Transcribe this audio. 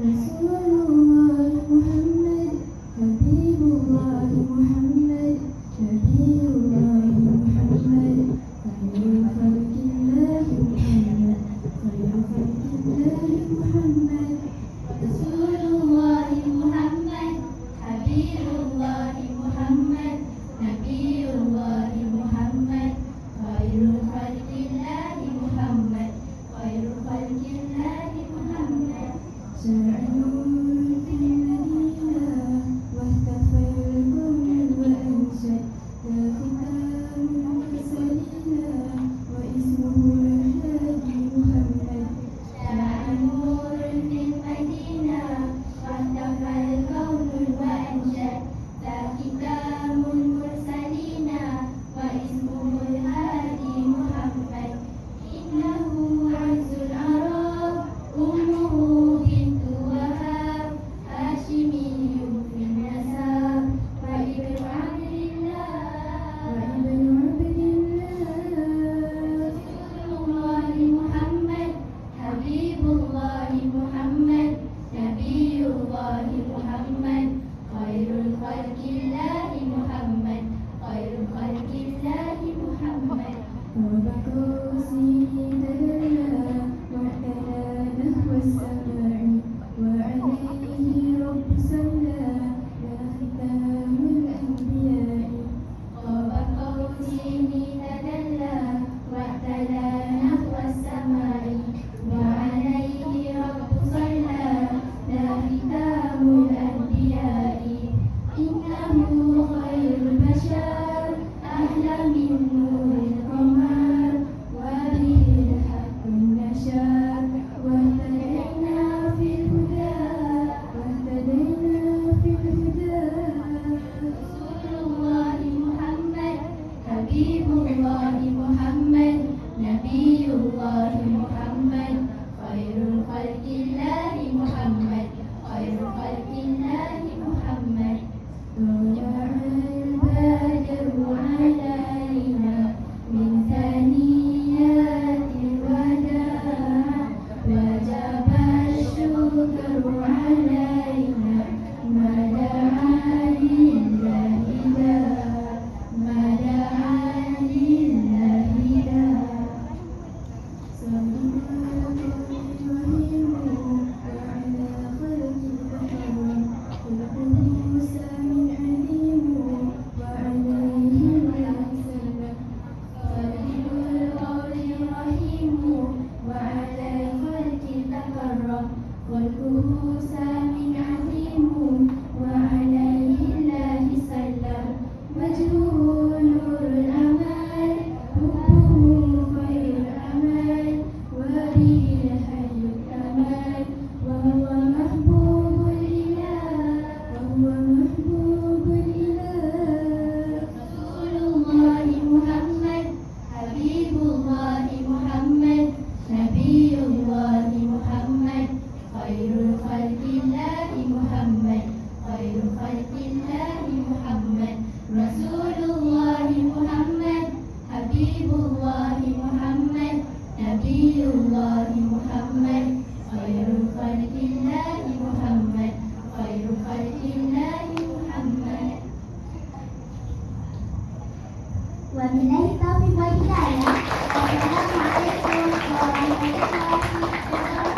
Rasulullah Muhammad, Habibullah Muhammad, Nabiullah Muhammad, Khairul Khalqillah Muhammad, Khairul Khalqillah Muhammad. Rasulullah Muhammad, Habibullah Muhammad, Nabiullah Muhammad, Khairul Khalqillah Muhammad, Khairul Khalqillah Muhammad. شاعر في المدينة واحتفى الكون وأنشد لا ختام المرسلين واسمه الهادي محمد. شاعر في المدينة واحتفى الكون وأنشد لا ختام المرسلين واسمه الهادي محمد. إنه عز العرب أمه بنت وهاب هاشمي في النسب وابن عبد الله رسول الله محمد، حبيب الله محمد، نبي الله محمد، خير الخلق الله محمد، خير الخلق الله محمد. وبقوسه تدلى واعتلى نحو السماء وعليه رب صلى لا ختام الأنبياء. قاب قوسه تدلى واعتلى نحو السماء وعليه رب صلى لا ختام الأنبياء. إنه خير البشر أحلى من نور القمر وبه الحق النشر واهتدينا في الهدى رسول الله محمد، حبيب الله محمد، نبي الله محمد، خير الخلق الله محمد، خير خلق الله محمد. طلع البدر علينا من ثنيات الوداع وجب الشكر علينا ما دعا لله داع، ما دعا لله داع. صلى الله وسلم وعلى خلق البشر خلقه سامع عليم وعليه الله سلم. صادق القول رحيم وعلى خلق تكرم خلقه سامع عليم وعليه الله سلم. وجهه نور الأمل حبه خير الأمل وبه الحي الكمال وهو محبوب الإله، وهو محبوب الإله. رسول الله محمد، حبيب الله محمد، نبي الله محمد، خير خلق الله محمد، خير خلق الله محمد. رسول الله محمد، حبيب الله محمد، نبي الله محمد، خير خلق الله محمد، خير خلق الله محمد. وبالله التوفيق والهداية. والسلام عليكم ورحمة الله وبركاته.